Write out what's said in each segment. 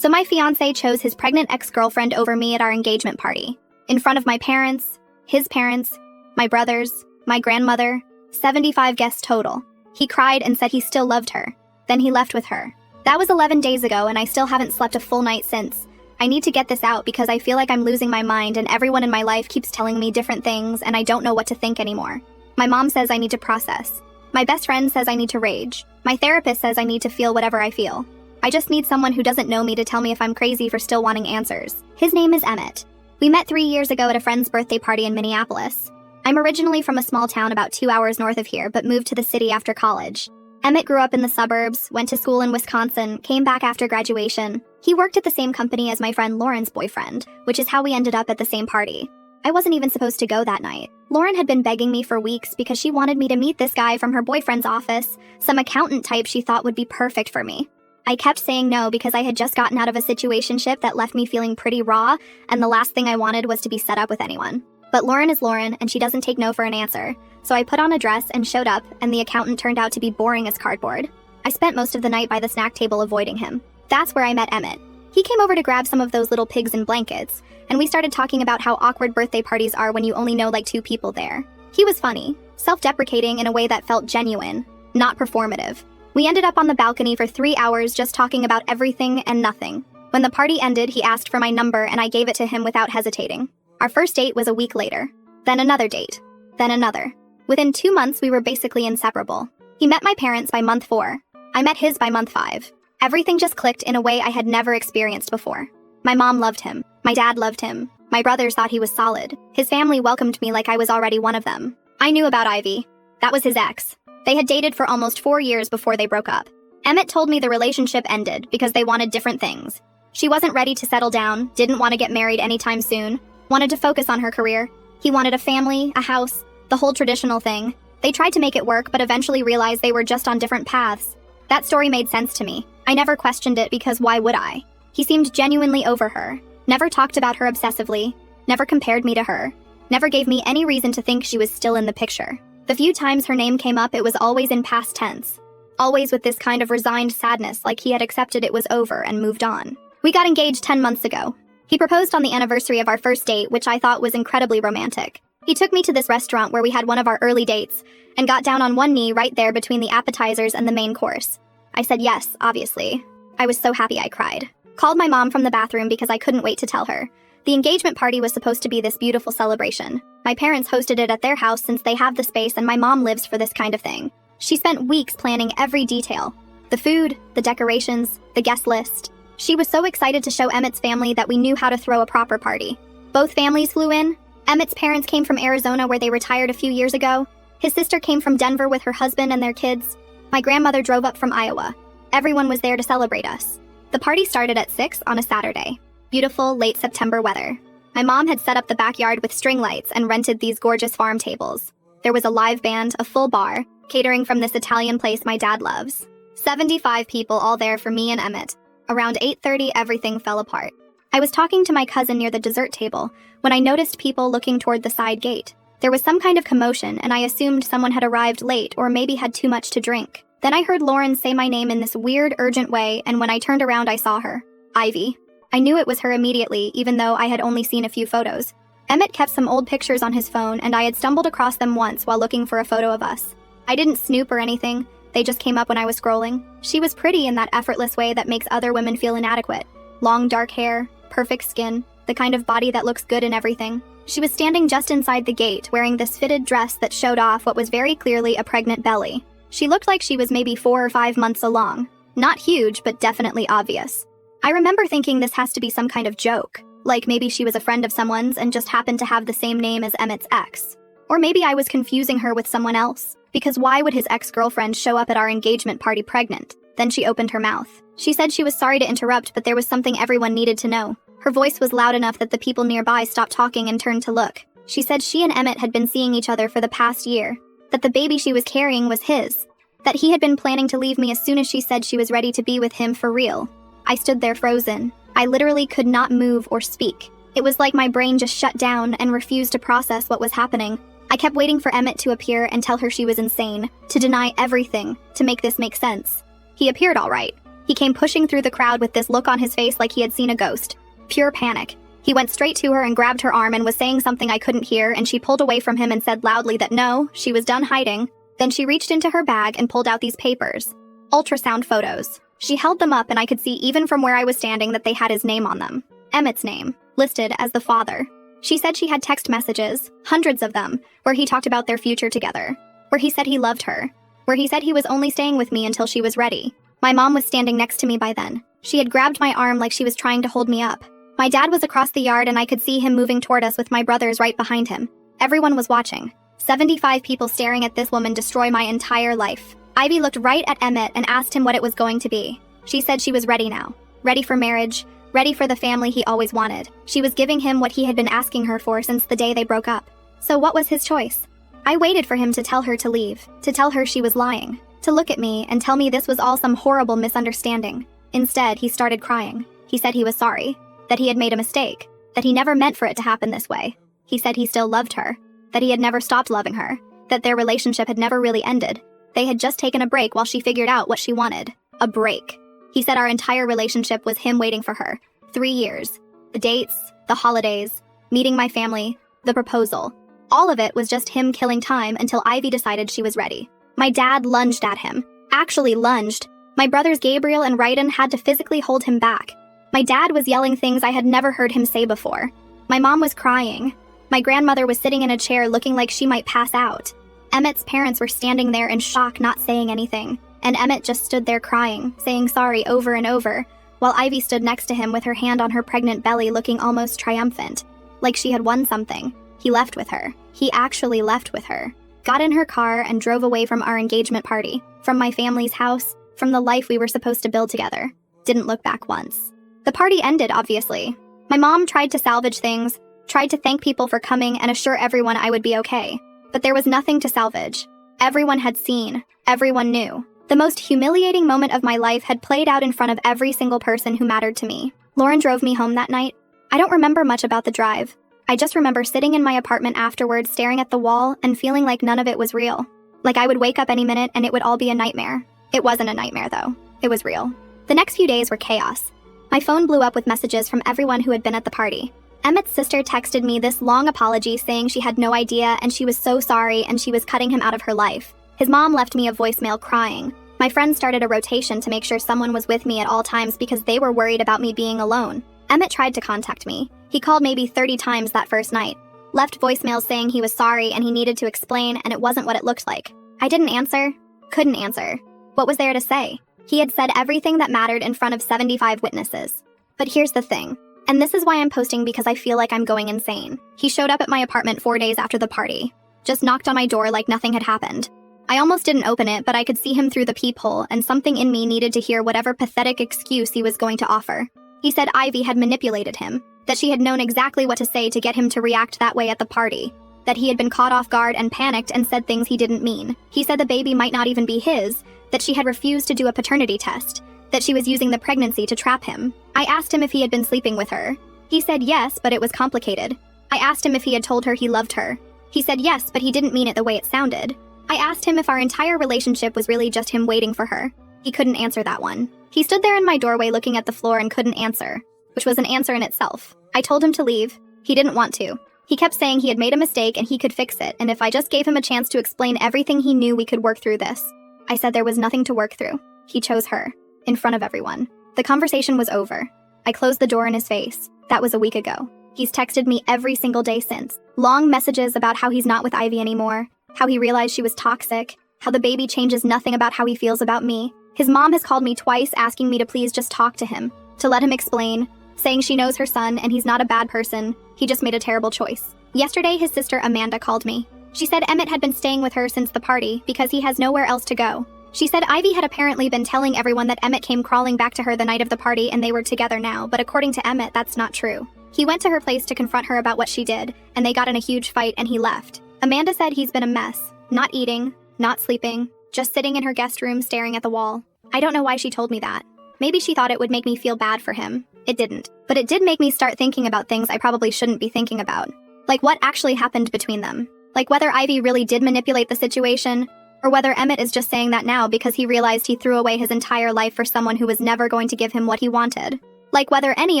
So my fiancé chose his pregnant ex-girlfriend over me at our engagement party. In front of my parents, his parents, my brothers, my grandmother, 75 guests total. He cried and said he still loved her. Then he left with her. That was 11 days ago and I still haven't slept a full night since. I need to get this out because I feel like I'm losing my mind and everyone in my life keeps telling me different things and I don't know what to think anymore. My mom says I need to process. My best friend says I need to rage. My therapist says I need to feel whatever I feel. I just need someone who doesn't know me to tell me if I'm crazy for still wanting answers. His name is Emmett. We met 3 years ago at a friend's birthday party in Minneapolis. I'm originally from a small town about 2 hours north of here, but moved to the city after college. Emmett grew up in the suburbs, went to school in Wisconsin, came back after graduation. He worked at the same company as my friend Lauren's boyfriend, which is how we ended up at the same party. I wasn't even supposed to go that night. Lauren had been begging me for weeks because she wanted me to meet this guy from her boyfriend's office, some accountant type she thought would be perfect for me. I kept saying no because I had just gotten out of a situationship that left me feeling pretty raw, and the last thing I wanted was to be set up with anyone. But Lauren is Lauren, and she doesn't take no for an answer. So I put on a dress and showed up, and the accountant turned out to be boring as cardboard. I spent most of the night by the snack table avoiding him. That's where I met Emmett. He came over to grab some of those little pigs in blankets, and we started talking about how awkward birthday parties are when you only know like 2 people there. He was funny, self-deprecating in a way that felt genuine, not performative. We ended up on the balcony for 3 hours just talking about everything and nothing. When the party ended, he asked for my number and I gave it to him without hesitating. Our first date was a week later. Then another date. Then another. Within 2 months, we were basically inseparable. He met my parents by month 4. I met his by month 5. Everything just clicked in a way I had never experienced before. My mom loved him. My dad loved him. My brothers thought he was solid. His family welcomed me like I was already one of them. I knew about Ivy. That was his ex. They had dated for almost 4 years before they broke up. Emmett told me the relationship ended because they wanted different things. She wasn't ready to settle down, didn't want to get married anytime soon, wanted to focus on her career. He wanted a family, a house, the whole traditional thing. They tried to make it work, but eventually realized they were just on different paths. That story made sense to me. I never questioned it because why would I? He seemed genuinely over her, never talked about her obsessively, never compared me to her, never gave me any reason to think she was still in the picture. The few times her name came up, it was always in past tense. Always with this kind of resigned sadness, like he had accepted it was over and moved on. We got engaged 10 months ago. He proposed on the anniversary of our first date, which I thought was incredibly romantic. He took me to this restaurant where we had one of our early dates, and got down on one knee right there between the appetizers and the main course. I said yes, obviously. I was so happy I cried. Called my mom from the bathroom because I couldn't wait to tell her. The engagement party was supposed to be this beautiful celebration. My parents hosted it at their house since they have the space and my mom lives for this kind of thing. She spent weeks planning every detail. The food, the decorations, the guest list. She was so excited to show Emmett's family that we knew how to throw a proper party. Both families flew in. Emmett's parents came from Arizona where they retired a few years ago. His sister came from Denver with her husband and their kids. My grandmother drove up from Iowa. Everyone was there to celebrate us. The party started at 6 on a Saturday. Beautiful, late September weather. My mom had set up the backyard with string lights and rented these gorgeous farm tables. There was a live band, a full bar, catering from this Italian place my dad loves. 75 people all there for me and Emmett. Around 8:30, everything fell apart. I was talking to my cousin near the dessert table when I noticed people looking toward the side gate. There was some kind of commotion, and I assumed someone had arrived late or maybe had too much to drink. Then I heard Lauren say my name in this weird, urgent way, and when I turned around, I saw her. Ivy. I knew it was her immediately, even though I had only seen a few photos. Emmett kept some old pictures on his phone, and I had stumbled across them once while looking for a photo of us. I didn't snoop or anything. They just came up when I was scrolling. She was pretty in that effortless way that makes other women feel inadequate. Long, dark hair, perfect skin, the kind of body that looks good in everything. She was standing just inside the gate, wearing this fitted dress that showed off what was very clearly a pregnant belly. She looked like she was maybe 4 or 5 months along. Not huge, but definitely obvious. I remember thinking this has to be some kind of joke, like maybe she was a friend of someone's and just happened to have the same name as Emmett's ex. Or maybe I was confusing her with someone else, because why would his ex-girlfriend show up at our engagement party pregnant? Then she opened her mouth. She said she was sorry to interrupt, but there was something everyone needed to know. Her voice was loud enough that the people nearby stopped talking and turned to look. She said she and Emmett had been seeing each other for the past year, that the baby she was carrying was his, that he had been planning to leave me as soon as she said she was ready to be with him for real. I stood there frozen. I literally could not move or speak. It was like my brain just shut down and refused to process what was happening. I kept waiting for Emmett to appear and tell her she was insane, to deny everything, to make this make sense. He appeared all right. He came pushing through the crowd with this look on his face like he had seen a ghost. Pure panic. He went straight to her and grabbed her arm and was saying something I couldn't hear, and she pulled away from him and said loudly that no, she was done hiding. Then she reached into her bag and pulled out these papers. Ultrasound photos. She held them up and I could see even from where I was standing that they had his name on them. Emmett's name, listed as the father. She said she had text messages, hundreds of them, where he talked about their future together. Where he said he loved her. Where he said he was only staying with me until she was ready. My mom was standing next to me by then. She had grabbed my arm like she was trying to hold me up. My dad was across the yard and I could see him moving toward us with my brothers right behind him. Everyone was watching. 75 people staring at this woman destroy my entire life. Ivy looked right at Emmett and asked him what it was going to be. She said she was ready now. Ready for marriage. Ready for the family he always wanted. She was giving him what he had been asking her for since the day they broke up. So what was his choice? I waited for him to tell her to leave. To tell her she was lying. To look at me and tell me this was all some horrible misunderstanding. Instead, he started crying. He said he was sorry. That he had made a mistake. That he never meant for it to happen this way. He said he still loved her. That he had never stopped loving her. That their relationship had never really ended. They had just taken a break while she figured out what she wanted. A break. He said our entire relationship was him waiting for her. 3 years. The dates, the holidays, meeting my family, the proposal. All of it was just him killing time until Ivy decided she was ready. My dad lunged at him. Actually lunged. My brothers Gabriel and Ryden had to physically hold him back. My dad was yelling things I had never heard him say before. My mom was crying. My grandmother was sitting in a chair looking like she might pass out. Emmett's parents were standing there in shock, not saying anything. And Emmett just stood there crying, saying sorry over and over, while Ivy stood next to him with her hand on her pregnant belly looking almost triumphant. Like she had won something. He left with her. He actually left with her. Got in her car and drove away from our engagement party. From my family's house. From the life we were supposed to build together. Didn't look back once. The party ended, obviously. My mom tried to salvage things, tried to thank people for coming and assure everyone I would be okay. But there was nothing to salvage. Everyone had seen. Everyone knew. The most humiliating moment of my life had played out in front of every single person who mattered to me. Lauren drove me home that night. I don't remember much about the drive. I just remember sitting in my apartment afterwards staring at the wall and feeling like none of it was real. Like I would wake up any minute and it would all be a nightmare. It wasn't a nightmare though. It was real. The next few days were chaos. My phone blew up with messages from everyone who had been at the party. Emmett's sister texted me this long apology saying she had no idea and she was so sorry and she was cutting him out of her life. His mom left me a voicemail crying. My friends started a rotation to make sure someone was with me at all times because they were worried about me being alone. Emmett tried to contact me. He called maybe 30 times that first night. Left voicemails saying he was sorry and he needed to explain and it wasn't what it looked like. I didn't answer. Couldn't answer. What was there to say? He had said everything that mattered in front of 75 witnesses. But here's the thing. And this is why I'm posting because I feel like I'm going insane. He showed up at my apartment 4 days after the party. Just knocked on my door like nothing had happened. I almost didn't open it, but I could see him through the peephole and something in me needed to hear whatever pathetic excuse he was going to offer. He said Ivy had manipulated him. That she had known exactly what to say to get him to react that way at the party. That he had been caught off guard and panicked and said things he didn't mean. He said the baby might not even be his. That she had refused to do a paternity test. That she was using the pregnancy to trap him. I asked him if he had been sleeping with her. He said yes, but it was complicated. I asked him if he had told her he loved her. He said yes, but he didn't mean it the way it sounded. I asked him if our entire relationship was really just him waiting for her. He couldn't answer that one. He stood there in my doorway looking at the floor and couldn't answer, which was an answer in itself. I told him to leave. He didn't want to. He kept saying he had made a mistake and he could fix it, and if I just gave him a chance to explain everything he knew, we could work through this. I said there was nothing to work through. He chose her. In front of everyone. The conversation was over. I closed the door in his face. That was a week ago. He's texted me every single day since. Long messages about how he's not with Ivy anymore. How he realized she was toxic. How the baby changes nothing about how he feels about me. His mom has called me twice asking me to please just talk to him. To let him explain. Saying she knows her son and he's not a bad person. He just made a terrible choice. Yesterday, his sister Amanda called me. She said Emmett had been staying with her since the party because he has nowhere else to go. She said Ivy had apparently been telling everyone that Emmett came crawling back to her the night of the party and they were together now, but according to Emmett, that's not true. He went to her place to confront her about what she did, and they got in a huge fight and he left. Amanda said he's been a mess. Not eating, not sleeping, just sitting in her guest room staring at the wall. I don't know why she told me that. Maybe she thought it would make me feel bad for him. It didn't. But it did make me start thinking about things I probably shouldn't be thinking about. Like what actually happened between them. Like whether Ivy really did manipulate the situation, Or whether Emmett is just saying that now because he realized he threw away his entire life for someone who was never going to give him what he wanted. Like whether any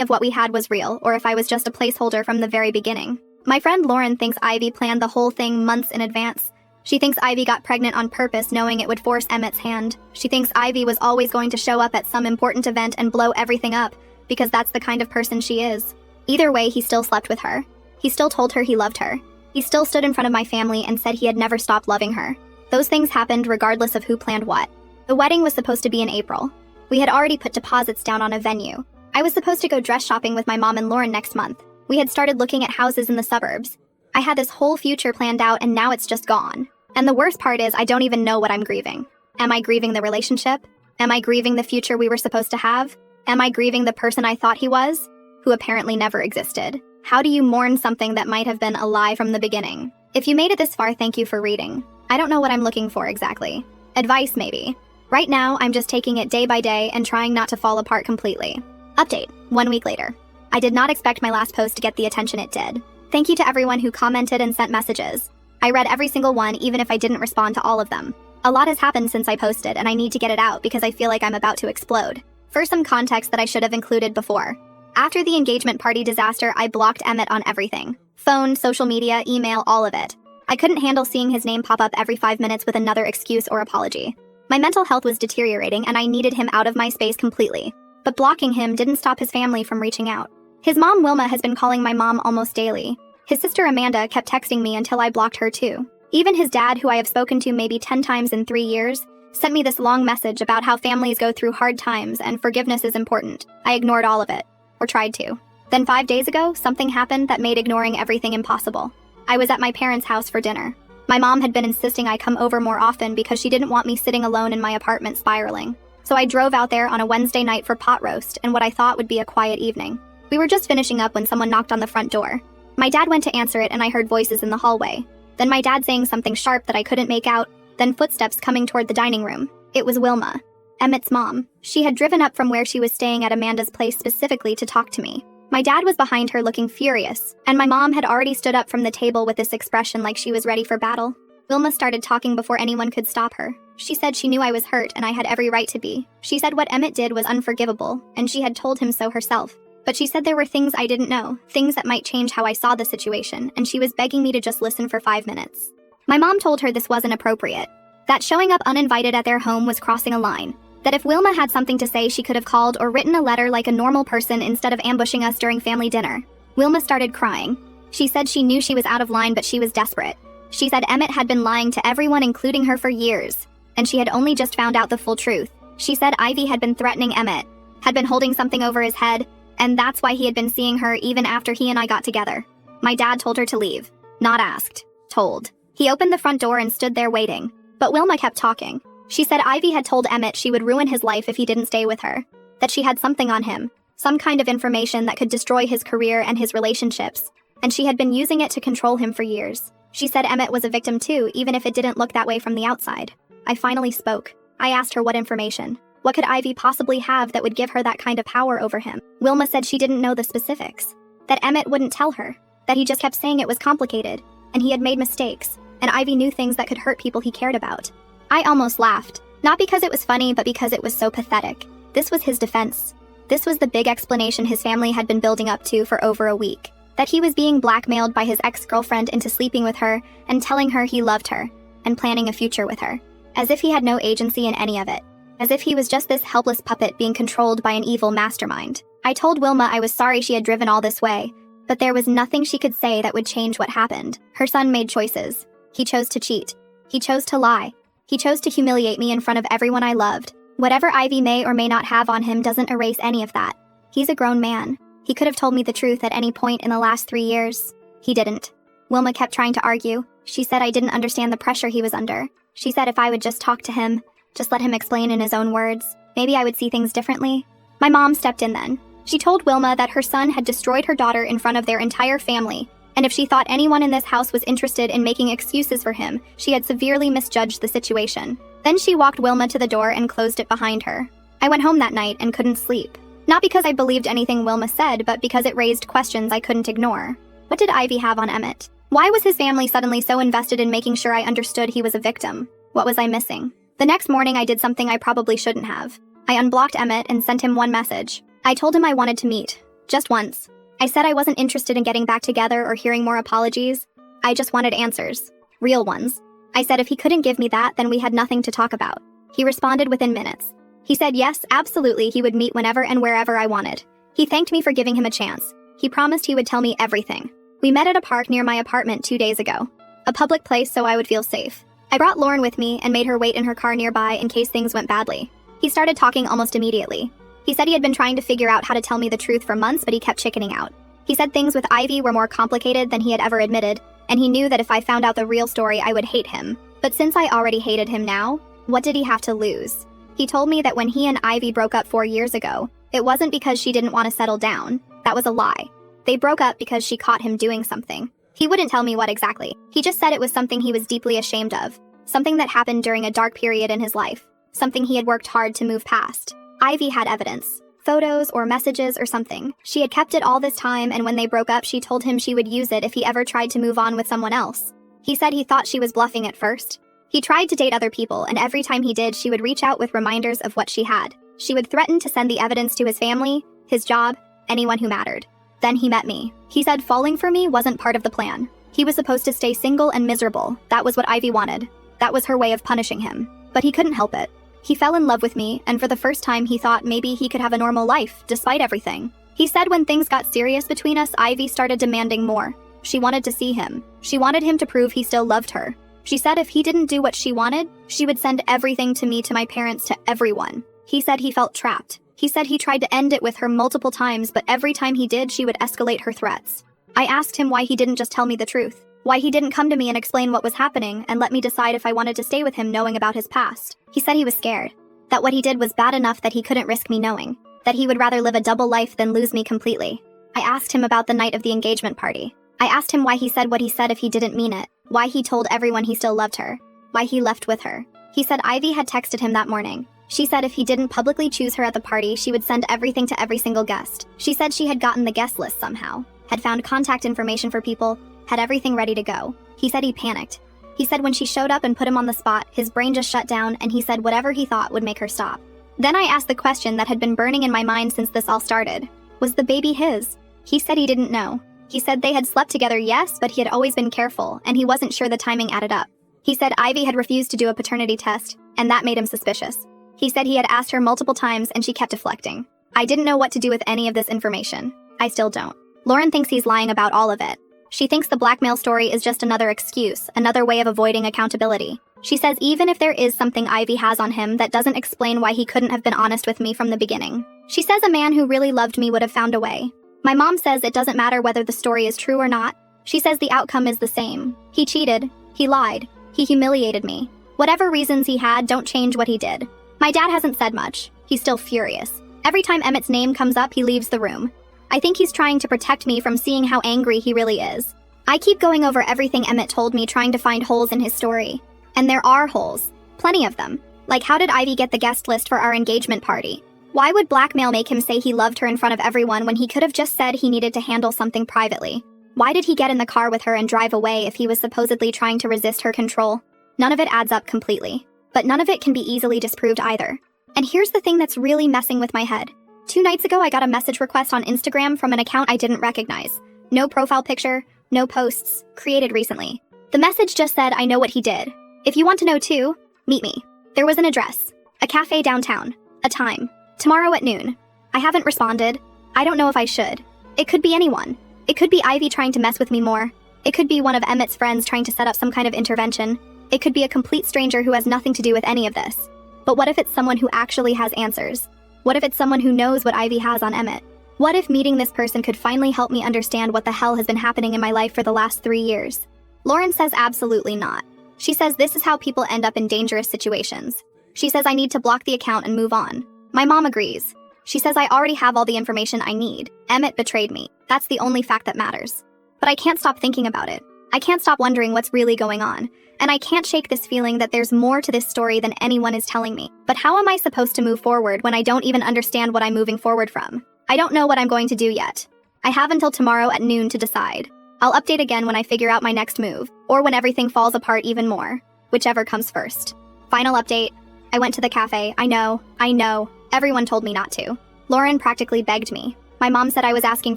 of what we had was real, or if I was just a placeholder from the very beginning. My friend Lauren thinks Ivy planned the whole thing months in advance. She thinks Ivy got pregnant on purpose knowing it would force Emmett's hand. She thinks Ivy was always going to show up at some important event and blow everything up, because that's the kind of person she is. Either way, he still slept with her. He still told her he loved her. He still stood in front of my family and said he had never stopped loving her. Those things happened regardless of who planned what. The wedding was supposed to be in April. We had already put deposits down on a venue. I was supposed to go dress shopping with my mom and Lauren next month. We had started looking at houses in the suburbs. I had this whole future planned out and now it's just gone. And the worst part is I don't even know what I'm grieving. Am I grieving the relationship? Am I grieving the future we were supposed to have? Am I grieving the person I thought he was, who apparently never existed? How do you mourn something that might have been a lie from the beginning? If you made it this far, thank you for reading. I don't know what I'm looking for exactly. Advice, maybe. Right now, I'm just taking it day by day and trying not to fall apart completely. Update, 1 week later. I did not expect my last post to get the attention it did. Thank you to everyone who commented and sent messages. I read every single one, even if I didn't respond to all of them. A lot has happened since I posted, and I need to get it out because I feel like I'm about to explode. For some context that I should have included before. After the engagement party disaster, I blocked Emmett on everything. Phone, social media, email, all of it. I couldn't handle seeing his name pop up every 5 minutes with another excuse or apology. My mental health was deteriorating and I needed him out of my space completely. But blocking him didn't stop his family from reaching out. His mom, Wilma, has been calling my mom almost daily. His sister, Amanda, kept texting me until I blocked her too. Even his dad, who I have spoken to maybe 10 times in 3 years, sent me this long message about how families go through hard times and forgiveness is important. I ignored all of it. Or tried to. Then 5 days ago, something happened that made ignoring everything impossible. I was at my parents' house for dinner. My mom had been insisting I come over more often because she didn't want me sitting alone in my apartment spiraling. So I drove out there on a Wednesday night for pot roast and what I thought would be a quiet evening. We were just finishing up when someone knocked on the front door. My dad went to answer it and I heard voices in the hallway. Then my dad saying something sharp that I couldn't make out, then footsteps coming toward the dining room. It was Wilma, Emmett's mom. She had driven up from where she was staying at Amanda's place specifically to talk to me. My dad was behind her looking furious, and my mom had already stood up from the table with this expression like she was ready for battle. Wilma started talking before anyone could stop her. She said she knew I was hurt and I had every right to be. She said what Emmett did was unforgivable, and she had told him so herself. But she said there were things I didn't know, things that might change how I saw the situation, and she was begging me to just listen for 5 minutes. My mom told her this wasn't appropriate, that showing up uninvited at their home was crossing a line, that if Wilma had something to say she could have called or written a letter like a normal person instead of ambushing us during family dinner. Wilma started crying. She said she knew she was out of line but she was desperate. She said Emmett had been lying to everyone including her for years, and she had only just found out the full truth. She said Ivy had been threatening Emmett, had been holding something over his head, and that's why he had been seeing her even after he and I got together. My dad told her to leave. Not asked. Told. He opened the front door and stood there waiting. But Wilma kept talking. She said Ivy had told Emmett she would ruin his life if he didn't stay with her. That she had something on him. Some kind of information that could destroy his career and his relationships. And she had been using it to control him for years. She said Emmett was a victim too, even if it didn't look that way from the outside. I finally spoke. I asked her what information. What could Ivy possibly have that would give her that kind of power over him? Wilma said she didn't know the specifics. That Emmett wouldn't tell her. That he just kept saying it was complicated. And he had made mistakes. And Ivy knew things that could hurt people he cared about. I almost laughed. Not because it was funny, but because it was so pathetic. This was his defense. This was the big explanation his family had been building up to for over a week. That he was being blackmailed by his ex-girlfriend into sleeping with her and telling her he loved her and planning a future with her. As if he had no agency in any of it. As if he was just this helpless puppet being controlled by an evil mastermind. I told Wilma I was sorry she had driven all this way, but there was nothing she could say that would change what happened. Her son made choices. He chose to cheat. He chose to lie. He chose to humiliate me in front of everyone I loved. Whatever Ivy may or may not have on him doesn't erase any of that. He's a grown man. He could have told me the truth at any point in the last 3 years. He didn't. Wilma kept trying to argue. She said I didn't understand the pressure he was under. She said if I would just talk to him, just let him explain in his own words, maybe I would see things differently. My mom stepped in then. She told Wilma that her son had destroyed her daughter in front of their entire family, and if she thought anyone in this house was interested in making excuses for him, she had severely misjudged the situation. Then she walked Wilma to the door and closed it behind her. I went home that night and couldn't sleep. Not because I believed anything Wilma said, but because it raised questions I couldn't ignore. What did Ivy have on Emmett? Why was his family suddenly so invested in making sure I understood he was a victim? What was I missing? The next morning I did something I probably shouldn't have. I unblocked Emmett and sent him one message. I told him I wanted to meet. Just once. I said I wasn't interested in getting back together or hearing more apologies. I just wanted answers. Real ones. I said if he couldn't give me that, then we had nothing to talk about. He responded within minutes. He said yes, absolutely, he would meet whenever and wherever I wanted. He thanked me for giving him a chance. He promised he would tell me everything. We met at a park near my apartment 2 days ago. A public place so I would feel safe. I brought Lauren with me and made her wait in her car nearby in case things went badly. He started talking almost immediately. He said he had been trying to figure out how to tell me the truth for months, but he kept chickening out. He said things with Ivy were more complicated than he had ever admitted, and he knew that if I found out the real story, I would hate him. But since I already hated him now, what did he have to lose? He told me that when he and Ivy broke up 4 years ago, it wasn't because she didn't want to settle down. That was a lie. They broke up because she caught him doing something. He wouldn't tell me what exactly. He just said it was something he was deeply ashamed of. Something that happened during a dark period in his life. Something he had worked hard to move past. Ivy had evidence. Photos or messages or something. She had kept it all this time, and when they broke up, she told him she would use it if he ever tried to move on with someone else. He said he thought she was bluffing at first. He tried to date other people, and every time he did, she would reach out with reminders of what she had. She would threaten to send the evidence to his family, his job, anyone who mattered. Then he met me. He said falling for me wasn't part of the plan. He was supposed to stay single and miserable. That was what Ivy wanted. That was her way of punishing him. But he couldn't help it. He fell in love with me, and for the first time he thought maybe he could have a normal life, despite everything. He said when things got serious between us, Ivy started demanding more. She wanted to see him. She wanted him to prove he still loved her. She said if he didn't do what she wanted, she would send everything to me, to my parents, to everyone. He said he felt trapped. He said he tried to end it with her multiple times, but every time he did, she would escalate her threats. I asked him why he didn't just tell me the truth. Why he didn't come to me and explain what was happening and let me decide if I wanted to stay with him knowing about his past. He said he was scared. That what he did was bad enough that he couldn't risk me knowing. That he would rather live a double life than lose me completely. I asked him about the night of the engagement party. I asked him why he said what he said if he didn't mean it. Why he told everyone he still loved her. Why he left with her. He said Ivy had texted him that morning. She said if he didn't publicly choose her at the party, she would send everything to every single guest. She said she had gotten the guest list somehow, had found contact information for people, had everything ready to go. He said he panicked. He said when she showed up and put him on the spot, his brain just shut down, and he said whatever he thought would make her stop. Then I asked the question that had been burning in my mind since this all started. Was the baby his? He said he didn't know. He said they had slept together, yes, but he had always been careful, and he wasn't sure the timing added up. He said Ivy had refused to do a paternity test, and that made him suspicious. He said he had asked her multiple times and she kept deflecting. I didn't know what to do with any of this information. I still don't. Lauren thinks he's lying about all of it. She thinks the blackmail story is just another excuse, another way of avoiding accountability. She says even if there is something Ivy has on him, that doesn't explain why he couldn't have been honest with me from the beginning. She says a man who really loved me would have found a way. My mom says it doesn't matter whether the story is true or not. She says the outcome is the same. He cheated. He lied. He humiliated me. Whatever reasons he had don't change what he did. My dad hasn't said much. He's still furious. Every time Emmett's name comes up, he leaves the room. I think he's trying to protect me from seeing how angry he really is. I keep going over everything Emmett told me, trying to find holes in his story. And there are holes. Plenty of them. Like, how did Ivy get the guest list for our engagement party? Why would blackmail make him say he loved her in front of everyone when he could have just said he needed to handle something privately? Why did he get in the car with her and drive away if he was supposedly trying to resist her control? None of it adds up completely. But none of it can be easily disproved either. And here's the thing that's really messing with my head. 2 nights ago, I got a message request on Instagram from an account I didn't recognize. No profile picture, no posts, created recently. The message just said, I know what he did. If you want to know too, meet me. There was an address, a cafe downtown, a time, tomorrow at noon. I haven't responded. I don't know if I should. It could be anyone. It could be Ivy trying to mess with me more. It could be one of Emmett's friends trying to set up some kind of intervention. It could be a complete stranger who has nothing to do with any of this. But what if it's someone who actually has answers? What if it's someone who knows what Ivy has on Emmett? What if meeting this person could finally help me understand what the hell has been happening in my life for the last 3 years? Lauren says absolutely not. She says this is how people end up in dangerous situations. She says I need to block the account and move on. My mom agrees. She says I already have all the information I need. Emmett betrayed me. That's the only fact that matters. But I can't stop thinking about it. I can't stop wondering what's really going on. And I can't shake this feeling that there's more to this story than anyone is telling me. But how am I supposed to move forward when I don't even understand what I'm moving forward from? I don't know what I'm going to do yet. I have until tomorrow at noon to decide. I'll update again when I figure out my next move, or when everything falls apart even more. whichever comes first. Final update. I went to the cafe. I know. Everyone told me not to. Lauren practically begged me. My mom said I was asking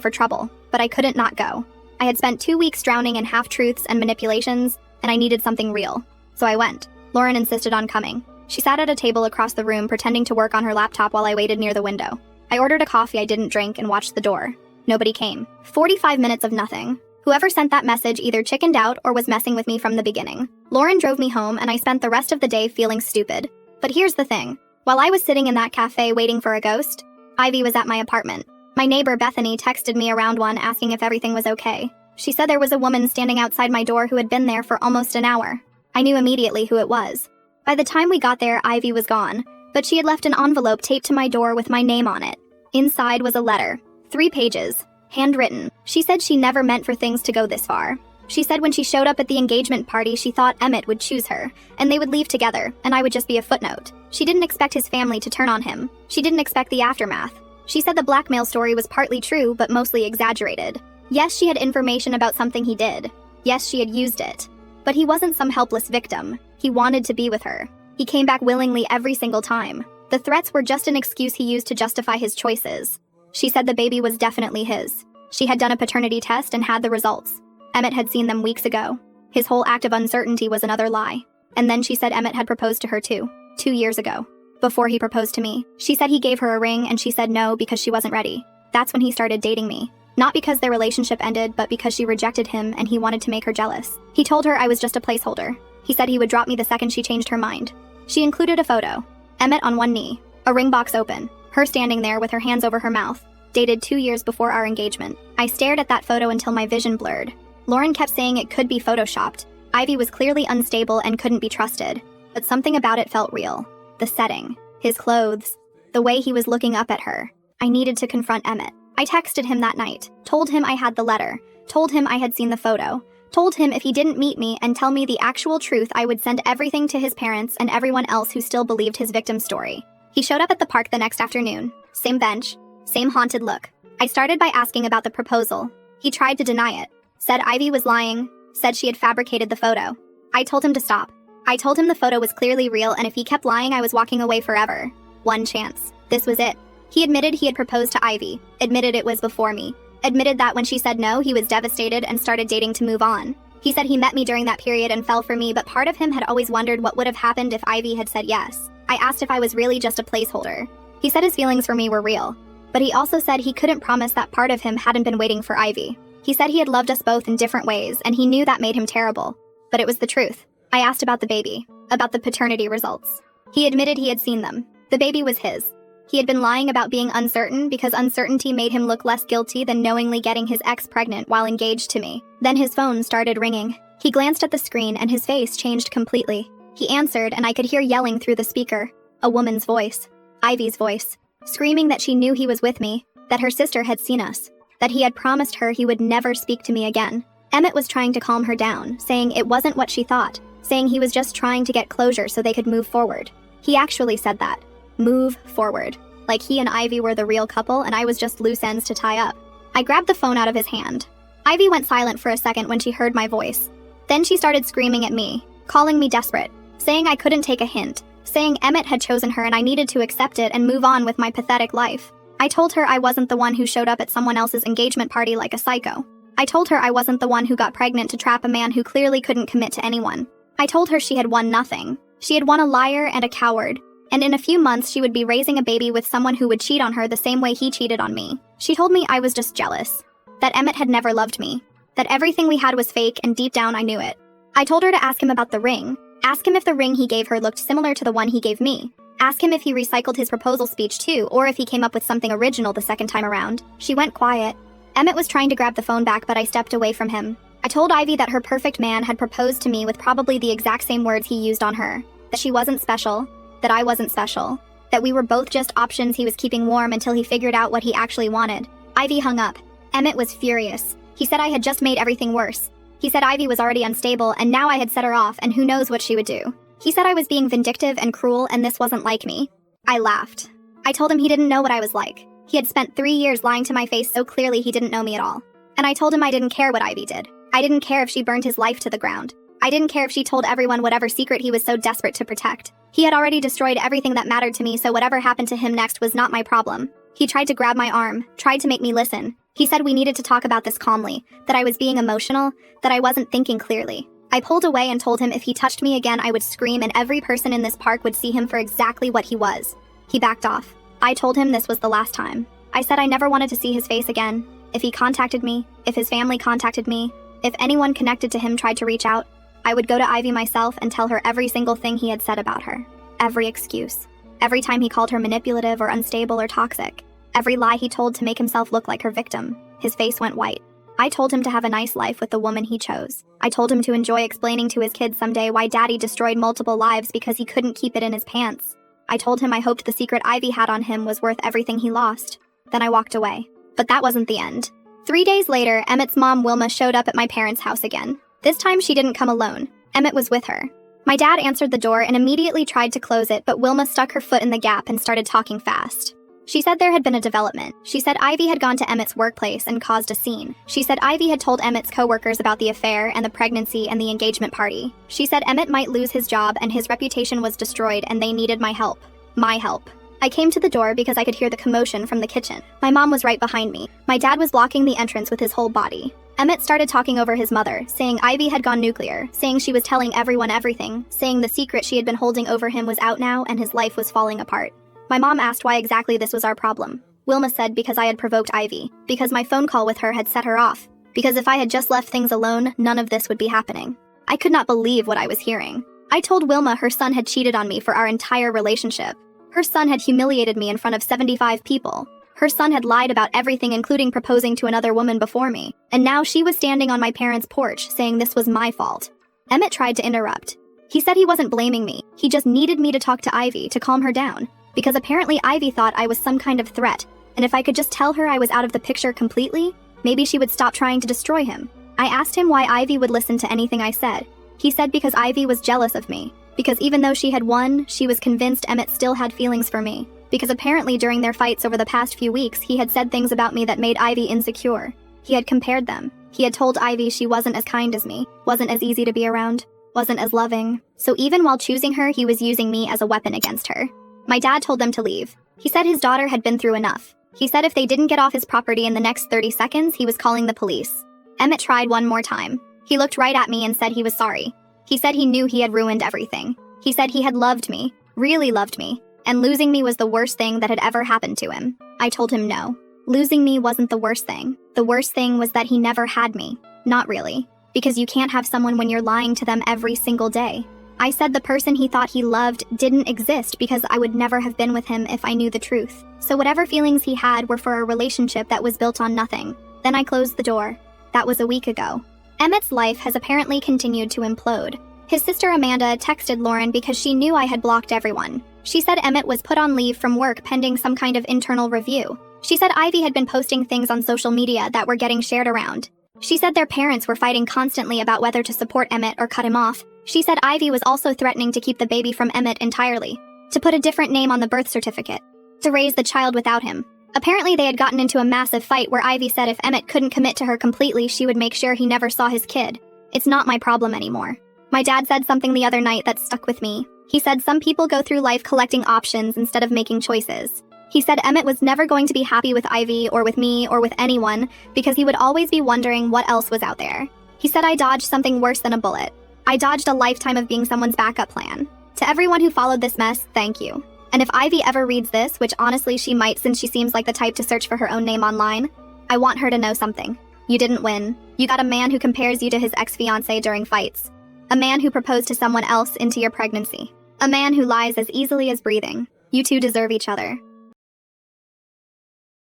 for trouble, but I couldn't not go. I had spent 2 weeks drowning in half-truths and manipulations, and I needed something real. So I went. Lauren insisted on coming. She sat at a table across the room pretending to work on her laptop while I waited near the window. I ordered a coffee I didn't drink and watched the door. Nobody came. 45 minutes of nothing. Whoever sent that message either chickened out or was messing with me from the beginning. Lauren drove me home and I spent the rest of the day feeling stupid. But here's the thing. While I was sitting in that cafe waiting for a ghost, Ivy was at my apartment. My neighbor Bethany texted me around 1 asking if everything was okay. She said there was a woman standing outside my door who had been there for almost an hour. I knew immediately who it was. By the time we got there, Ivy was gone, but she had left an envelope taped to my door with my name on it. Inside was a letter. 3 pages. Handwritten. She said she never meant for things to go this far. She said when she showed up at the engagement party, she thought Emmett would choose her, and they would leave together, and I would just be a footnote. She didn't expect his family to turn on him. She didn't expect the aftermath. She said the blackmail story was partly true, but mostly exaggerated. Yes, she had information about something he did. Yes, she had used it. But he wasn't some helpless victim. He wanted to be with her. He came back willingly every single time. The threats were just an excuse he used to justify his choices. She said the baby was definitely his. She had done a paternity test and had the results. Emmett had seen them weeks ago. His whole act of uncertainty was another lie. And then she said Emmett had proposed to her too, 2 years ago. Before he proposed to me, she said he gave her a ring and she said no because she wasn't ready. That's when he started dating me. Not because their relationship ended, but because she rejected him and he wanted to make her jealous. He told her I was just a placeholder. He said he would drop me the second she changed her mind. She included a photo. Emmett on one knee, a ring box open, her standing there with her hands over her mouth, dated 2 years before our engagement. I stared at that photo until my vision blurred. Lauren kept saying it could be photoshopped. Ivy was clearly unstable and couldn't be trusted, but something about it felt real. The setting, his clothes, the way he was looking up at her. I needed to confront Emmett. I texted him that night, told him I had the letter, told him I had seen the photo, told him if he didn't meet me and tell me the actual truth, I would send everything to his parents and everyone else who still believed his victim story. He showed up at the park the next afternoon. Same bench, same haunted look. I started by asking about the proposal. He tried to deny it, said Ivy was lying, said she had fabricated the photo. I told him to stop. I told him the photo was clearly real and if he kept lying I was walking away forever. One chance. This was it. He admitted he had proposed to Ivy, admitted it was before me, admitted that when she said no he was devastated and started dating to move on. He said he met me during that period and fell for me, but part of him had always wondered what would have happened if Ivy had said yes. I asked if I was really just a placeholder. He said his feelings for me were real, but he also said he couldn't promise that part of him hadn't been waiting for Ivy. He said he had loved us both in different ways and he knew that made him terrible, but it was the truth. I asked about the baby, about the paternity results. He admitted he had seen them. The baby was his. He had been lying about being uncertain because uncertainty made him look less guilty than knowingly getting his ex pregnant while engaged to me. Then his phone started ringing. He glanced at the screen and his face changed completely. He answered and I could hear yelling through the speaker. A woman's voice. Ivy's voice. Screaming that she knew he was with me, that her sister had seen us, that he had promised her he would never speak to me again. Emmett was trying to calm her down, saying it wasn't what she thought, saying he was just trying to get closure so they could move forward. He actually said that. Move forward. Like he and Ivy were the real couple and I was just loose ends to tie up. I grabbed the phone out of his hand. Ivy went silent for a second when she heard my voice. Then she started screaming at me, calling me desperate, saying I couldn't take a hint, saying Emmett had chosen her and I needed to accept it and move on with my pathetic life. I told her I wasn't the one who showed up at someone else's engagement party like a psycho. I told her I wasn't the one who got pregnant to trap a man who clearly couldn't commit to anyone. I told her she had won nothing. She had won a liar and a coward. And in a few months she would be raising a baby with someone who would cheat on her the same way he cheated on me. She told me I was just jealous. That Emmett had never loved me. That everything we had was fake and deep down I knew it. I told her to ask him about the ring. Ask him if the ring he gave her looked similar to the one he gave me. Ask him if he recycled his proposal speech too, or if he came up with something original the second time around. She went quiet. Emmett was trying to grab the phone back, but I stepped away from him. I told Ivy that her perfect man had proposed to me with probably the exact same words he used on her. That she wasn't special. That I wasn't special. That we were both just options he was keeping warm until he figured out what he actually wanted. Ivy hung up. Emmett was furious. He said I had just made everything worse. He said Ivy was already unstable and now I had set her off and who knows what she would do. He said I was being vindictive and cruel and this wasn't like me. I laughed. I told him he didn't know what I was like. He had spent 3 years lying to my face so clearly he didn't know me at all. And I told him I didn't care what Ivy did. I didn't care if she burned his life to the ground. I didn't care if she told everyone whatever secret he was so desperate to protect. He had already destroyed everything that mattered to me, so whatever happened to him next was not my problem. He tried to grab my arm, tried to make me listen. He said we needed to talk about this calmly, that I was being emotional, that I wasn't thinking clearly. I pulled away and told him if he touched me again I would scream and every person in this park would see him for exactly what he was. He backed off. I told him this was the last time. I said I never wanted to see his face again. If he contacted me, if his family contacted me, if anyone connected to him tried to reach out, I would go to Ivy myself and tell her every single thing he had said about her. Every excuse. Every time he called her manipulative or unstable or toxic. Every lie he told to make himself look like her victim. His face went white. I told him to have a nice life with the woman he chose. I told him to enjoy explaining to his kids someday why Daddy destroyed multiple lives because he couldn't keep it in his pants. I told him I hoped the secret Ivy had on him was worth everything he lost. Then I walked away. But that wasn't the end. 3 days later, Emmett's mom Wilma showed up at my parents' house again. This time she didn't come alone. Emmett was with her. My dad answered the door and immediately tried to close it, but Wilma stuck her foot in the gap and started talking fast. She said there had been a development. She said Ivy had gone to Emmett's workplace and caused a scene. She said Ivy had told Emmett's co-workers about the affair and the pregnancy and the engagement party. She said Emmett might lose his job and his reputation was destroyed and they needed my help. My help. I came to the door because I could hear the commotion from the kitchen. My mom was right behind me. My dad was blocking the entrance with his whole body. Emmett started talking over his mother, saying Ivy had gone nuclear, saying she was telling everyone everything, saying the secret she had been holding over him was out now and his life was falling apart. My mom asked why exactly this was our problem. Wilma said because I had provoked Ivy, because my phone call with her had set her off, because if I had just left things alone, none of this would be happening. I could not believe what I was hearing. I told Wilma her son had cheated on me for our entire relationship. Her son had humiliated me in front of 75 people. Her son had lied about everything, including proposing to another woman before me, and now she was standing on my parents' porch saying this was my fault. Emmett tried to interrupt. He said he wasn't blaming me, he just needed me to talk to Ivy to calm her down, because apparently Ivy thought I was some kind of threat, and if I could just tell her I was out of the picture completely, maybe she would stop trying to destroy him. I asked him why Ivy would listen to anything I said. He said because Ivy was jealous of me, because even though she had won, she was convinced Emmett still had feelings for me. Because apparently during their fights over the past few weeks, he had said things about me that made Ivy insecure. He had compared them. He had told Ivy she wasn't as kind as me, wasn't as easy to be around, wasn't as loving. So even while choosing her, he was using me as a weapon against her. My dad told them to leave. He said his daughter had been through enough. He said if they didn't get off his property in the next 30 seconds, he was calling the police. Emmett tried one more time. He looked right at me and said he was sorry. He said he knew he had ruined everything. He said he had loved me, really loved me. And losing me was the worst thing that had ever happened to him. I told him no. Losing me wasn't the worst thing. The worst thing was that he never had me. Not really. Because you can't have someone when you're lying to them every single day. I said the person he thought he loved didn't exist because I would never have been with him if I knew the truth. So whatever feelings he had were for a relationship that was built on nothing. Then I closed the door. That was a week ago. Emmett's life has apparently continued to implode. His sister Amanda texted Lauren because she knew I had blocked everyone. She said Emmett was put on leave from work pending some kind of internal review. She said Ivy had been posting things on social media that were getting shared around. She said their parents were fighting constantly about whether to support Emmett or cut him off. She said Ivy was also threatening to keep the baby from Emmett entirely, to put a different name on the birth certificate, to raise the child without him. Apparently they had gotten into a massive fight where Ivy said if Emmett couldn't commit to her completely, she would make sure he never saw his kid. It's not my problem anymore. My dad said something the other night that stuck with me. He said some people go through life collecting options instead of making choices. He said Emmett was never going to be happy with Ivy or with me or with anyone because he would always be wondering what else was out there. He said I dodged something worse than a bullet. I dodged a lifetime of being someone's backup plan. To everyone who followed this mess, thank you. And if Ivy ever reads this, which honestly she might since she seems like the type to search for her own name online, I want her to know something. You didn't win. You got a man who compares you to his ex-fiancé during fights. A man who proposed to someone else into your pregnancy. A man who lies as easily as breathing. You two deserve each other.